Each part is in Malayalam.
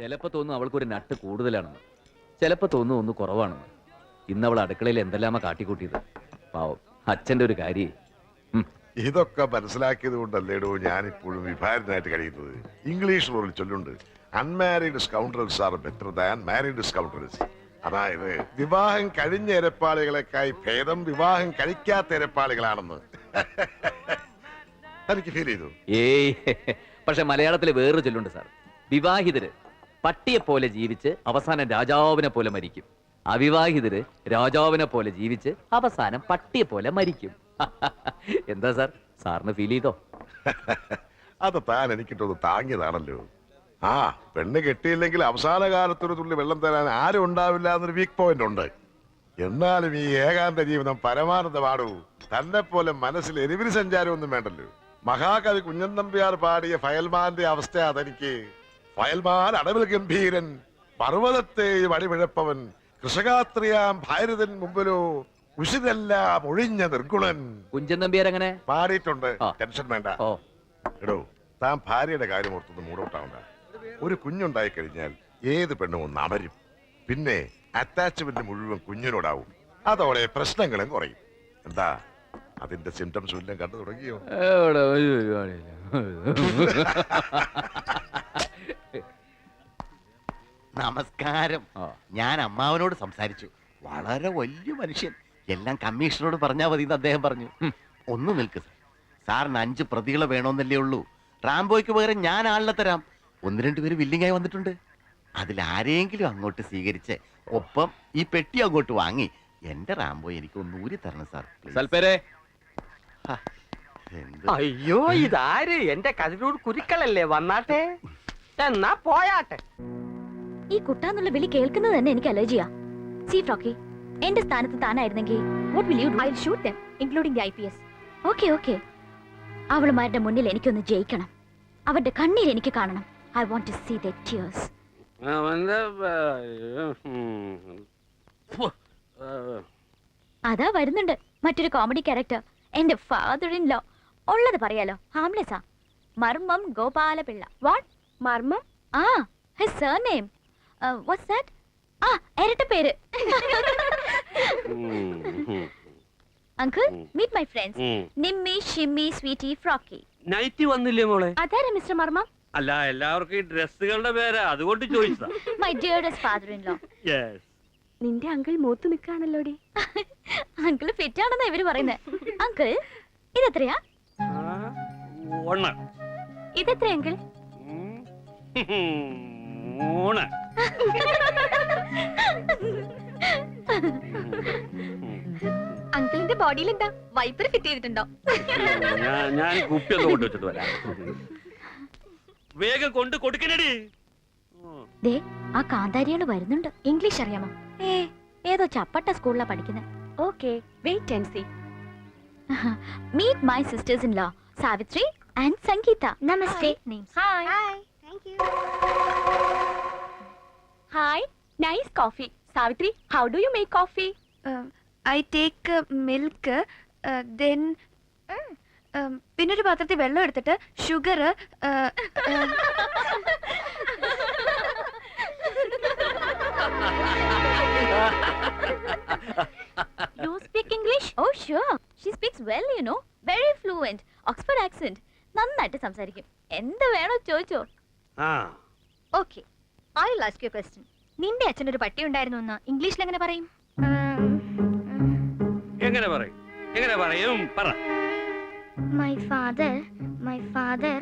ചിലപ്പോ തോന്നും അവൾക്കൊരു നട്ട് കൂടുതലാണെന്ന്, ചിലപ്പോ തോന്നും ഒന്ന് കുറവാണെന്ന്. ഇന്ന് അവൾ അടുക്കളയിൽ എന്തെല്ലാമാ കാട്ടിക്കൂട്ടിയത്. പാവം അച്ഛന്റെ ഒരു കാര്യം. ഇതൊക്കെ മനസ്സിലാക്കിയത് കൊണ്ടല്ലേടോ ഞാനിപ്പോഴും വിഭാരനായിട്ട് കഴിയുന്നത്. ഇംഗ്ലീഷിൽ ഒരു ചൊല്ലുണ്ട്, unmarried scoundrels are better than married scoundrels. അതായത് വിവാഹം കഴിഞ്ഞ ഇരപ്പാളികളെക്കായി ഭേദം വിവാഹം കഴിക്കാത്ത ഇരപ്പാളികളാണെന്ന്. തനിക്ക് ഫീൽ ചെയ്തു? ഏയ്, പക്ഷെ മലയാളത്തിൽ വേറൊരു ചൊല്ലുണ്ട് സാർ. വിവാഹിതര് പട്ടിയെ പോലെ ജീവിച്ച് അവസാനം രാജാവിനെ പോലെ മരിക്കും, അവിവാഹിതര് രാജാവിനെ പോലെ ജീവിച്ച് അവസാനം പട്ടിയെ പോലെ മരിക്കും. എന്താ സാർ, സാറിന് ഫീൽ ചെയ്തോ? അത് താൻ എനിക്കിട്ടൊന്ന് താങ്ങിയതാണല്ലോ. ആ പെണ്ണ് കെട്ടിയില്ലെങ്കിൽ അവസാന കാലത്തൊരു തുള്ളി വെള്ളം തരാൻ ആരും ഉണ്ടാവില്ല എന്നൊരു വീക്ക് പോയിന്റ് ഉണ്ട്. എന്നാലും ഈ ഏകാന്ത ജീവിതം പരമാനന്ദമാടൂ. തന്നെ പോലെ മനസ്സിൽ എരിവിരി സഞ്ചാരമൊന്നും വേണ്ടല്ലോ. മഹാകവി കുഞ്ഞൻ നമ്പ്യാർ പാടിയ ഫയൽമാന്റെ അവസ്ഥ അതെനിക്ക്. ഫയൽമാൻ അടവിൽ ഗംഭീരൻ, പർവ്വതത്തെയും അടിപിഴപ്പവൻ, കൃഷകാത്രിയാം ഭാരതൻ മുമ്പിലോ ഉഷിരെല്ലാം ഒഴിഞ്ഞ നിർഗുണൻ. കുഞ്ചൻ നമ്പ്യാർ അങ്ങനെ പാടിയിട്ടുണ്ട്. ടെൻഷൻ വേണ്ട. എടോ, താൻ ഭാര്യയുടെ കാര്യം ഓർത്തൊന്ന് മൂടോട്ടാവണ്ട. ഒരു കുഞ്ഞുണ്ടായി കഴിഞ്ഞാൽ ഏത് പെണ്ണും ഒന്ന് അമരും. പിന്നെ അറ്റാച്ച്മെന്റ് മുഴുവൻ കുഞ്ഞിനോടാവും. അതോടെ പ്രശ്നങ്ങളും കുറയും. എന്താ അതിന്റെ സിംറ്റംസ് എല്ലാം കണ്ടു തുടങ്ങിയോ? നമസ്കാരം. ഞാൻ അമ്മാവനോട് സംസാരിച്ചു. വളരെ വലിയ മനുഷ്യൻ. എല്ലാം കമ്മീഷണറോട് പറഞ്ഞാൽ മതി എന്ന് അദ്ദേഹം പറഞ്ഞു. ഒന്ന് നിൽക്ക് സാറിന് 5 പ്രതികളെ വേണമെന്നല്ലേ ഉള്ളൂ. റാംബോയ്ക്ക് പകരം ഞാൻ ആളിനെ തരാം. 1-2 പേര് വില്ലിങ്ങായി വന്നിട്ടുണ്ട്. അതിലാരെങ്കിലും അങ്ങോട്ട് സ്വീകരിച്ച് ഒപ്പം ഈ പെട്ടി അങ്ങോട്ട് വാങ്ങി എന്റെ റാംബോ എനിക്ക് ഒന്ന് ഊരി തരണം സാർ. അയ്യോ, ഇതാര്? എന്റെ കതിരൂർ കുരുക്കളല്ലേ? വന്നാട്ടെ, എന്നാ പോയാട്ടെ. ഈ കുട്ടാന്നുള്ള വിളി കേൾക്കുന്നത് തന്നെ എനിക്ക് അലർജിയാ. സീ ഫ്രോക്കി, എന്റെ സ്ഥാനത്ത് താനായിരുന്നെങ്കിൽ what will you do? I'll shoot them, including the IPS. Okay, okay. അവളുമാരുടെ മുന്നിൽ എനിക്കൊന്ന് ജയിക്കണം. അവരുടെ കണ്ണീർ എനിക്ക് കാണണം. I want to see their tears. അതാ വരുന്നുണ്ട് മറ്റൊരു കോമഡി ക്യാരക്ടർ, എന്റെ ഫാദർ ഇൻ ലോ. ഉള്ളത് പറയാലോ, ഹാംലെസാ. മർമ്മം ഗോപാലപിള്ള. വാട്ട് മർമ്മം? ആ, his surname. What's that? ആ, ഇരട്ട പേര്. Uncle, meet my friends. Nimmi, Shimmi, Sweety, Frocky. Nighty വന്നില്ലേ മോളെ? അതാരാ മിസ്റ്റർ മർമ്മം? അല്ല, എല്ലാവർക്കും ഈ ഡ്രസ്സുകളുടെ പേരാ, അതുകൊണ്ട് ചോദിച്ചതാ. My dearest father in law. Yes. നിന്റെ അങ്കിൾ മൂത്ത് നിൽക്കാണല്ലോടി. അങ്കിൾ ഫിറ്റ് ആണെന്നാ ഇവര് പറയുന്നത്. അങ്കിൾ, ഇതെത്രയാ? ഇതെത്ര അങ്കിൾ? അങ്കിളിന്റെ ബോഡിയിൽ എന്താ വൈപ്പർ ഫിറ്റ് ചെയ്തിട്ടുണ്ടോ? ഞാൻ കുപ്പി ഒന്ന് കൊണ്ടുവച്ചിട്ട് വരാം. വേഗം കൊണ്ട് കൊടുക്കണടി. ദേ, ആ കാന്താരിയാണ് വരുന്നുണ്ട്. ഇംഗ്ലീഷ് അറിയാമോ? ഏതോ ചപ്പട്ട സ്കൂളിലാ പഠിക്കുന്നത്. Okay, wait and see. Meet my sisters in law, Savitri and Sangeeta. Namaste. Hi. Hi. Thank you. Hi. Nice coffee. Savitri, how do you make coffee? I take milk, then പിന്നൊരു പാത്രത്തിൽ വെള്ളം എടുത്തിട്ട് sugar. You speak English? Oh sure. She speaks well, you know. Very fluent. Oxford accent. നന്നായിട്ട് സംസാരിക്കും. എന്ത് വേണോ ചോദിച്ചോ. Okay. I'll ask you a question. നിന്റെ അച്ഛനൊരു പട്ടി ഉണ്ടായിരുന്നു എന്ന് ഇംഗ്ലീഷിൽ എങ്ങനെ പറയും? എങ്ങനെ പറയും? എങ്ങനെ പറയും? പറ. My father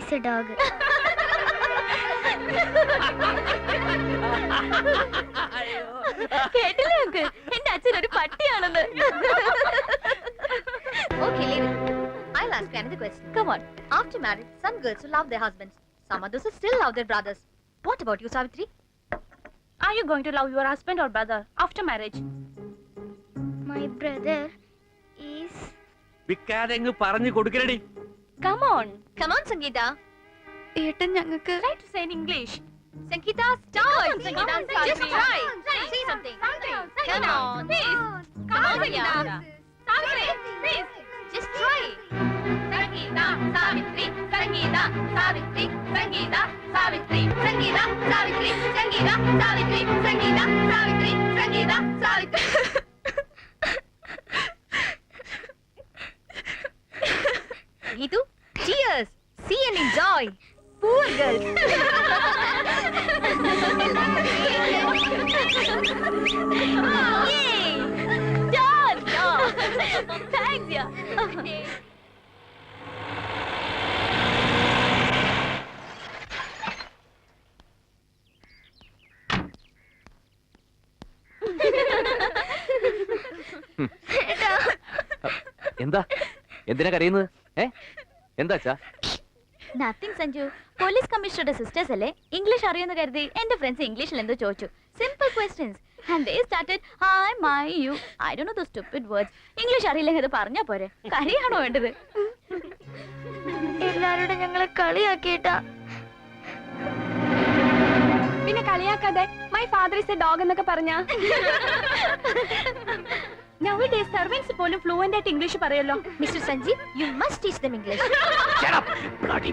is a dog. കേട്ടില്ലേ അങ്കിൾ? എന്റെ അച്ഛൻ ഒരു പട്ടിയാണെന്ന്. Okay, leave it. I'll ask you another question. Come on. After marriage, some girls will love their husbands. Some others will still love their brothers. What about you, Savitri? Are you going to love your husband or brother after marriage? My brother is. വിക്കാതെ പറഞ്ഞു കൊടുക്കണടി. Come on, Sangeeta. ഏട്ടൻ ഞങ്ങൾക്ക്. Try to say in English. Sangeeta, start. Sangeeta, just try. Say something. Come on, please. Come on, Sangeeta. Savitri, please. Just try. Sangeeta, Savitri, Sangeeta, Savitri, Sangeeta, Savitri, Sangeeta, Savitri. Sangeetha Savitri Sangeetha Savitri Sangeetha Savitri. Geetu, cheers. See and enjoy. Poor girls. Yay! Done. Thanks, yeah. എന്താ എന്തിനാ കരയുന്നത്? എന്താ അച്ഛാ? നത്തിങ് സഞ്ജു. പോലീസ് കമ്മീഷണറുടെ സിസ്റ്റേഴ്സ് അല്ലേ, ഇംഗ്ലീഷ് അറിയുമെന്ന് കരുതി എന്റെ ഫ്രണ്ട്സ് ഇംഗ്ലീഷിൽ എന്തോ ചോദിച്ചു. Simple questions and they started hi my you I don't know the stupid words. English അറിയില്ലെങ്കിൽ ഇത് പറഞ്ഞാ പോരെ, കരയാണോ വേണ്ടത്? എല്ലാവരോടും ഞങ്ങളെ കളിയാക്കിയിട്ടാ. പിന്നെ കളിയാക്കാതെ my father is a dog എന്നൊക്കെ പറഞ്ഞ nowadays servants പോലും ഫ്ലുവന്റ് ആയിട്ട് ഇംഗ്ലീഷ് പറയല്ലോ. Mister Sanjeev, you must teach them English. Shut up, bloody.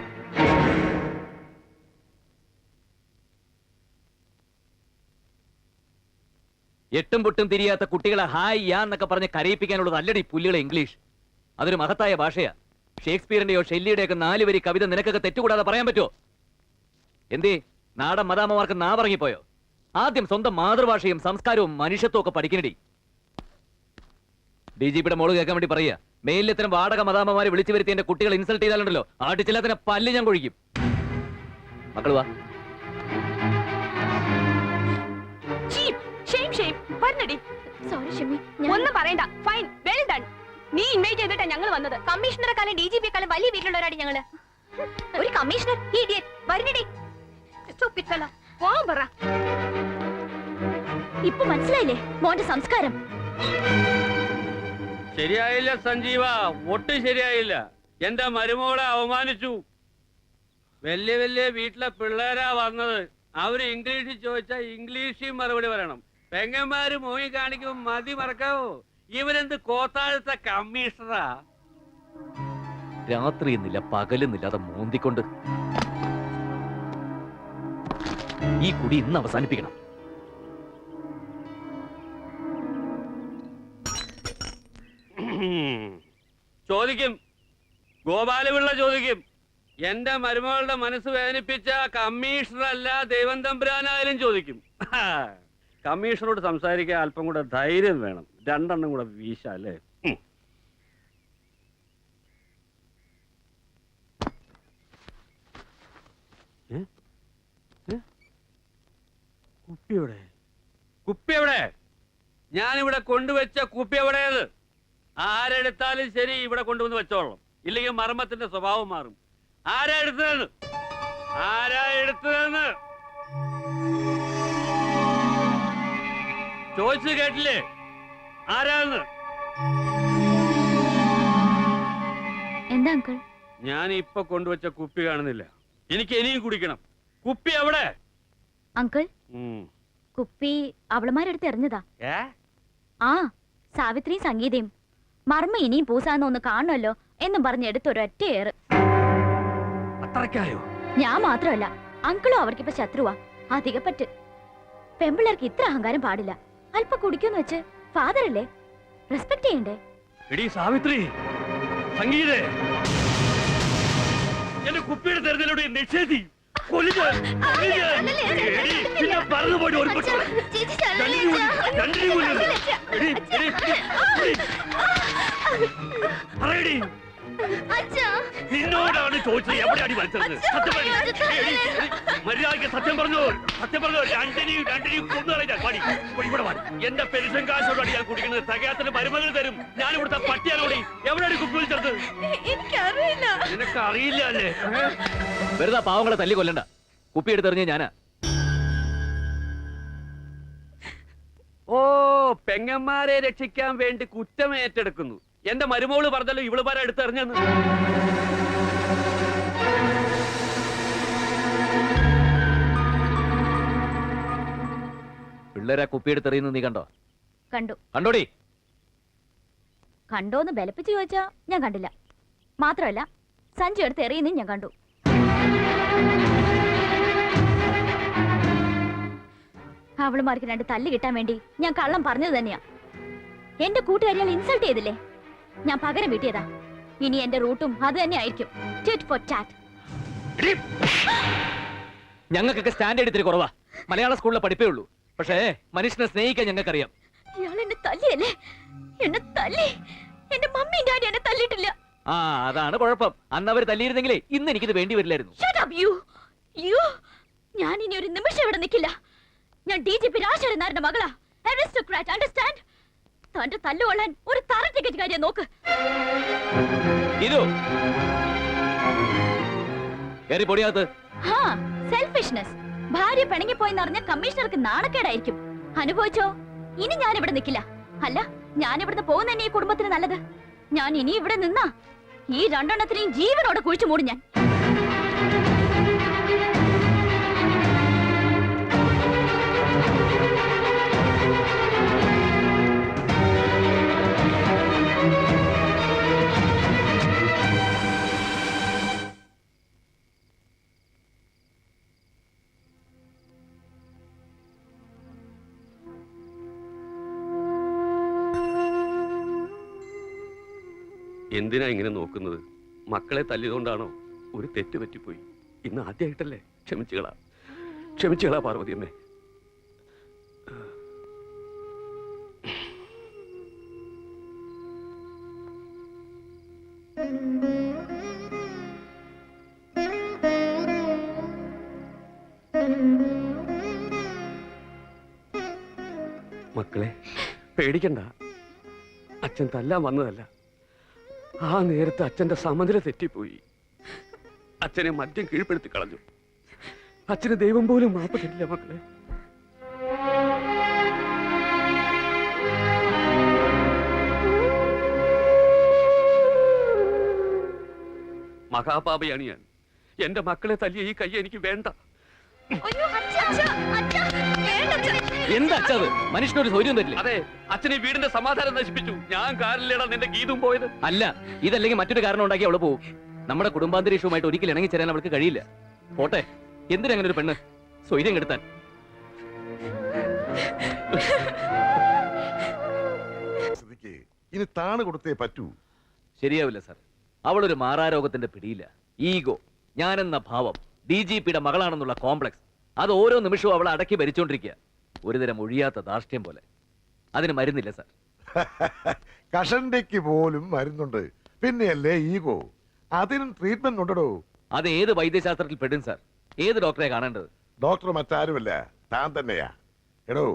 എട്ടും പൊട്ടും തിരിയാത്ത കുട്ടികളെ ഹായ് യാ എന്നൊക്കെ പറഞ്ഞ് കരയിപ്പിക്കാനുള്ളത് അല്ലടി പുല്ലുകളെ ഇംഗ്ലീഷ്. അതൊരു മഹത്തായ ഭാഷയാ. ഷേക്സ്പിയറിന്റെയോ ഷെല്ലിയുടെയൊക്കെ 4 വരി കവിത നിനക്കൊക്കെ തെറ്റുകൂടാതെ പറയാൻ പറ്റുമോ? എന്തേ നാടൻ മദാമ്മമാർക്ക് നാവറങ്ങിപ്പോയോ? ആദ്യം സ്വന്തം മാതൃഭാഷയും സംസ്കാരവും മനുഷ്യത്വം ഒക്കെ പഠിക്കണടി. DGPയുടെ മോള് കേൾക്കാൻ വേണ്ടി പറയാ, മേലിലെത്തരം വാടക മദാമ്മമാരെ വിളിച്ചു വരുത്തി എന്റെ കുട്ടികൾ ഇൻസൾട്ട് ചെയ്താലുണ്ടല്ലോ ആട്ടിച്ചില്ലാത്തന്നെ പല്ല് ഞാൻ കൊഴിക്കും. മക്കള് വാ. സോറി ഷിമി, ഒന്നും പറയണ്ട. Fine, well done. നീ ഇൻവൈറ്റ് ചെയ്തിട്ടാ ഞങ്ങൾ വന്നത്. കമ്മീഷണറെക്കാളും DGPയെക്കാളും വലിയ വീട്ടിലുള്ളവരാണ് ഞങ്ങള്. ഒരു കമ്മീഷണർ വരുന്നടി. പോവാൻ പറ. ഇപ്പൊ മനസ്സിലായില്ലേ മോന്റെ സംസ്കാരം? ശരിയായില്ല സഞ്ജീവ, ഒട്ടും ശരിയായില്ല. എന്റെ മരുമോളെ അവമാനിച്ചു. വലിയ വലിയ വീട്ടിലെ പിള്ളേരാ വന്നത്. അവര് ഇംഗ്ലീഷിൽ ചോദിച്ചാൽ ഇംഗ്ലീഷിൽ മറുപടി പറയണം. പെങ്ങന്മാര് മോയി കാണിക്കുമ്പോ മതി മറക്കാവോ? ഇവരെന്ത് കോത്താഴത്തെ കമ്മീഷണറാ? രാത്രി എന്നില്ല പകലെന്നില്ലാതെ മോന്തിക്കൊണ്ട് ഈ കുടി ഇന്ന് അവസാനിപ്പിക്കണം. ചോദിക്കും, ഗോപാലപിള്ള ചോദിക്കും. എന്റെ മരുമകളുടെ മനസ്സ് വേദനിപ്പിച്ച കമ്മീഷണർ അല്ല ദൈവം തമ്പുരാനായാലും ചോദിക്കും. കമ്മീഷണറോട് സംസാരിക്കാൻ അല്പം കൂടെ ധൈര്യം വേണം. 2 എണ്ണം കൂടെ വീശല്ലേ. കുപ്പി എവിടെ? ഞാനിവിടെ കൊണ്ടുവച്ച കുപ്പി എവിടെയത്? ആരെടുത്താലും ശരി ഇവിടെ കൊണ്ടുവന്ന് വെച്ചോളാം, ഇല്ലെങ്കിൽ മർമ്മത്തിന്റെ സ്വഭാവം മാറും. ആരാ എടുത്തതെന്ന്? ചോദിച്ചു കേട്ടില്ലേ? ആരാന്ന്? എന്താ അങ്കിൾ? ഞാൻ ഇപ്പൊ കൊണ്ടുവച്ച കുപ്പി കാണുന്നില്ല. എനിക്ക് ഇനിയും കുടിക്കണം. കുപ്പി എവിടെ? അങ്കിൾ, കുപ്പി അവളുമാരെടുത്ത് എറിഞ്ഞതാ. ആ, സാവിത്രിയും സംഗീതയും. മർമ്മ ഇനിയും പൂസാന്ന് ഒന്ന് കാണുമല്ലോ എന്നും പറഞ്ഞ് എടുത്തൊരൊറ്റ ഏറ്. അത്രയ്ക്കായോ? ഞാൻ മാത്രമല്ല, അങ്കിളും അവർക്കിപ്പോ ശത്രുവാ. അധികപ്പറ്റ്. പെമ്പിള്ളേർക്ക് ഇത്ര അഹങ്കാരം പാടില്ല. അല്പം കുടിക്കുന്ന് വെച്ച് ഫാദർ അല്ലേ, റെസ്പെക്ട് ചെയ്യണ്ടേ? എടീ സാവിത്രി, സംഗീതേ, എന്റെ കുപ്പിയുടെ തെരഞ്ഞെടുപ്പ് നിഷേധി. നിന്നോടാണ് ചോദിച്ചത് എവിടെയാണ് മത്സരം? മര്യാദയ്ക്ക് സത്യം പറഞ്ഞു. രണ്ടിനെയും ഇവിടെ എന്റെ പെൻഷൻ കാശോടാണ് ഞാൻ കുടിക്കുന്നത്. തികയാത്തിന് മരുമകൾ തരും. ഞാൻ ഇവിടുത്തെ പട്ടിയാലോടി. എവിടെയാണ് കുപ്പി വിളിച്ചത്? എനിക്കറിയില്ല. നിനക്ക് അറിയില്ല അല്ലേ? വെറുതെ പാവങ്ങളെ തല്ലി കൊല്ലണ്ട. കുപ്പി എടുത്തെറിഞ്ഞ ഞാനാ. ഓ, പെങ്ങന്മാരെ രക്ഷിക്കാൻ വേണ്ടി കുറ്റം ഏറ്റെടുക്കുന്നു. എന്റെ മരുമോള് പറഞ്ഞല്ലോ ഇവളുമാരെ എടുത്തെറിഞ്ഞെന്ന്. പിള്ളേരെ കുപ്പി എടുത്തെറിയുന്നത് നീ കണ്ടോ? കണ്ടോടി? കണ്ടോന്ന് ബലപ്പിച്ച് ചോദിച്ചാ ഞാൻ കണ്ടില്ല. മാത്രമല്ല, സഞ്ജു എടുത്ത് എറിയുന്നതും ഞാൻ കണ്ടു. അവളുമാർക്ക് 2 തല്ല് കിട്ടാൻ വേണ്ടി ഞാൻ കള്ളം പറഞ്ഞത് തന്നെയാ. എന്റെ കൂട്ടുകാരികൾ ഇൻസൾട്ട് ചെയ്തില്ലേ, ഞാൻ പകരം വീട്ടിയതാ. ഇനി എന്റെ റൂട്ടും അത് തന്നെ ആയിരിക്കും. Tit four tat. ഞങ്ങൾക്കൊക്കെ സ്റ്റാൻഡേർഡ് ഇത്തിരി കുറവാ. മലയാള സ്കൂളിലെ പഠിപ്പേ ഉള്ളൂ. പക്ഷേ മനുഷ്യനെ സ്നേഹിക്കാൻ ഞങ്ങൾക്കറിയാം. ഇയാൾ എന്നെ തല്ലിയല്ലേ? എന്നെ തല്ലി. എന്റെ മമ്മിയും ഡാഡി എന്നെ തല്ലിയിട്ടില്ല. ആ, അതാണ് കുഴപ്പം. അന്ന് അവർ തല്ലിയിരുന്നെങ്കിലേ ഇന്ന് എനിക്കിത് വേണ്ടി വരില്ലായിരുന്നു. Shut up, you. You. ഞാൻ ഇനി ഒരു നിമിഷം ഇവിടെ നിൽക്കില്ല. ഞാൻ DGP രാജശേഖരൻ നായരുടെ മകളാ. Aristocrat, understand? തന്റെ തല്ലുകൊള്ളാൻ ഒരു തറ ടിക്കറ്റ് കാര്യം നോക്ക്. ഇതു കേറി പൊടിയാത്ത്. ഹാ, സെൽഫിഷ്നെസ്. ഭാര്യ പിണങ്ങിപ്പോയെന്നറിഞ്ഞ കമ്മീഷണർക്ക് നാണക്കേടായിരിക്കും. അനുഭവിച്ചോ? ഇനി ഞാൻ ഇവിടെ നിൽക്കില്ല. അല്ല, ഞാൻ ഇവിടുന്ന് പോകുന്ന തന്നെ ഈ കുടുംബത്തിന് നല്ലത്. ഞാൻ ഇനി ഇവിടെ നിന്നാ ഈ 2 എണ്ണത്തിനെയും ജീവനോടെ കുഴിച്ചു മൂടും ഞാൻ. എന്തിനാ ഇങ്ങനെ നോക്കുന്നത്? മക്കളെ തല്ലിയതുകൊണ്ടാണോ? ഒരു തെറ്റ് പറ്റിപ്പോയി. ഇന്ന് ആദ്യമായിട്ടല്ലേ? ക്ഷമിച്ചുകളാ പാർവതിയമ്മേ. മക്കളെ പേടിക്കണ്ട. അച്ഛൻ തല്ലാൻ വന്നതല്ല. ആ നേരത്തെ അച്ഛന്റെ സമനില തെറ്റിപ്പോയി. അച്ഛനെ മദ്യം കീഴ്പ്പെടുത്തി കളഞ്ഞു. അച്ഛന് ദൈവം പോലും മാപ്പ് തരില്ല മക്കളെ. മഹാപാപയാണ് ഞാൻ. എന്റെ മക്കളെ തല്ലിയ ഈ കൈ എനിക്ക് വേണ്ട. എന്താ അച്ഛത്? മനുഷ്യനൊരു സൗര്യം തരില്ല. അതെ, അച്ഛനെ വീടിന്റെ സമാധാനം നശിപ്പിച്ചു. ഞാൻ കാറിലേടാ നിന്റെ ഗീതും പോയത്. അല്ല, ഇതല്ലെങ്കിൽ മറ്റൊരു കാരണം ഉണ്ടാക്കി അവള് പോകും. നമ്മുടെ കുടുംബാന്തരീക്ഷവുമായിട്ട് ഒരിക്കലും ഇണങ്ങി ചേരാൻ അവൾക്ക് കഴിയില്ല. പോട്ടെ, എന്തിനങ്ങനെ ഒരു പെണ്ണ് സ്വൈര്യം കെടുത്താൻ? ഇനി താണ് കൊടുത്തേ പറ്റൂ. ശരിയാവില്ല സാർ. അവളൊരു മാറാരോഗത്തിന്റെ പിടിയില്ല. ഈഗോ, ഞാനെന്ന ഭാവം, DGPയുടെ മകളാണെന്നുള്ള കോംപ്ലക്സ്, അത് ഓരോ നിമിഷവും അവളെ അടക്കി ഭരിച്ചോണ്ടിരിക്കുക. ഒരുതരം ഒഴിയാത്ത ധാർഷ്ട്യം പോലെ. അതിന് മരുന്നില്ല സാർ. കഷണ്ടിക്ക് പോലും മരുന്നുണ്ട്. പിന്നെയല്ലേ ഈഗോ? അതിനും ട്രീറ്റ്മെന്റ് ഉണ്ടോ? അത് ഏത് വൈദ്യശാസ്ത്രത്തിൽ പെടും സാർ? ഏത് ഡോക്ടറെ കാണേണ്ടത്? ഡോക്ടർ മറ്റാരുമല്ല, താൻ തന്നെയാ. എടോ,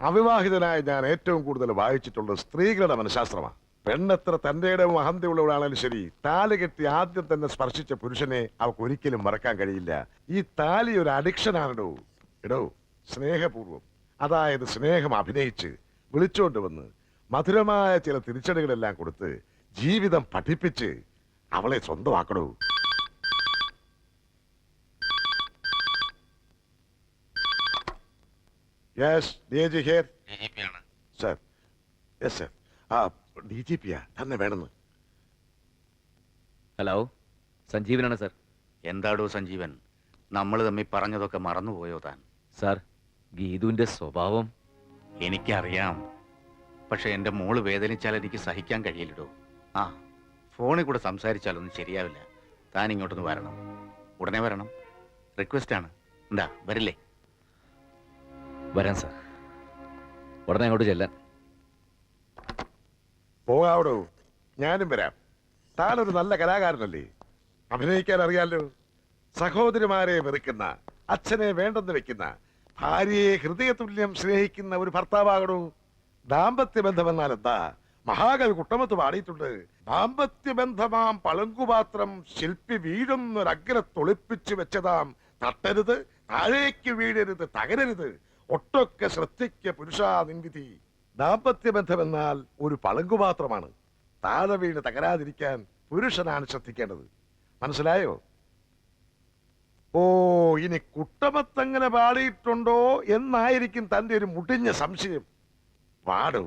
അവിവാഹിതനായ ഞാൻ ഏറ്റവും കൂടുതൽ വായിച്ചിട്ടുള്ളത് സ്ത്രീകളുടെ മനഃശാസ്ത്രമാണ്. പെണ്ണെത്ര തന്റെ ഇടവും അഹന്തയുള്ളവളാണെങ്കിലും ശരി, താലി കെട്ടി ആദ്യം തന്നെ സ്പർശിച്ച പുരുഷനെ അവൾക്ക് ഒരിക്കലും മറക്കാൻ കഴിയില്ല. ഈ താലി ഒരു അഡിക്ഷൻ ആണോ? എടോ, സ്നേഹപൂർവം, അതായത് സ്നേഹം അഭിനയിച്ച് വിളിച്ചോണ്ട് വന്ന് മധുരമായ ചില തിരിച്ചടികളെല്ലാം കൊടുത്ത് ജീവിതം പഠിപ്പിച്ച് അവളെ സ്വന്തമാക്കണോ. Yes, DG here. Sir. Yes sir. ആ, DGPയാ, തന്നെ വേണമെന്ന്. ഹലോ, സഞ്ജീവനാണ് സാർ. എന്താടോ സഞ്ജീവൻ, നമ്മൾ തമ്മിൽ പറഞ്ഞതൊക്കെ മറന്നുപോയോ താൻ? സാർ, ഗീതുവിന്റെ സ്വഭാവം എനിക്കറിയാം. പക്ഷെ എന്റെ മോള് വേദനിച്ചാൽ എനിക്ക് സഹിക്കാൻ കഴിയില്ലടോ. ആ, ഫോണിൽ കൂടെ സംസാരിച്ചാലൊന്നും ശരിയാവില്ല. താൻ ഇങ്ങോട്ടൊന്ന് വരണം, ഉടനെ വരണം. റിക്വസ്റ്റ് ആണ്. എന്താ, വരില്ലേ? വരാൻ സാർ, ഉടനെ അങ്ങോട്ട് ചെല്ലാൻ. പോകാവടോ, ഞാനും വരാം. താനൊരു നല്ല കലാകാരനല്ലേ, അഭിനയിക്കാൻ അറിയാലോ. സഹോദരിമാരെ വെറുക്കുന്ന, അച്ഛനെ വേണ്ടെന്ന് വെക്കുന്ന, ഭാര്യയെ ഹൃദയതുല്യം സ്നേഹിക്കുന്ന ഒരു ഭർത്താവാകണോ. ദാമ്പത്യ ബന്ധമെന്നാൽ എന്താ? മഹാകവി കുട്ടമത്ത് പാടിയിട്ടുണ്ട്. ദാമ്പത്യബന്ധമാം പളുങ്കുപാത്രം ശില്പി വീഴുന്നൊരഗ്ര തൊളിപ്പിച്ചു വെച്ചതാം, തട്ടരുത്, താഴേക്ക് വീഴരുത്, തകരരുത്, ഒട്ടൊക്കെ ശ്രദ്ധിക്ക പുരുഷാ നിൻവിധി. ദാമ്പത്യബന്ധമെന്നാൽ ഒരു പളുങ്കുപാത്രമാണ്. താഴെ വീണ് തകരാതിരിക്കാൻ പുരുഷനാണ് ശ്രദ്ധിക്കേണ്ടത്. മനസ്സിലായോ? ഓ, ഇനി കുട്ടമത്തങ്ങനെ പാടിയിട്ടുണ്ടോ എന്നായിരിക്കും തന്റെ ഒരു മുടിഞ്ഞ സംശയം. പാടൂ.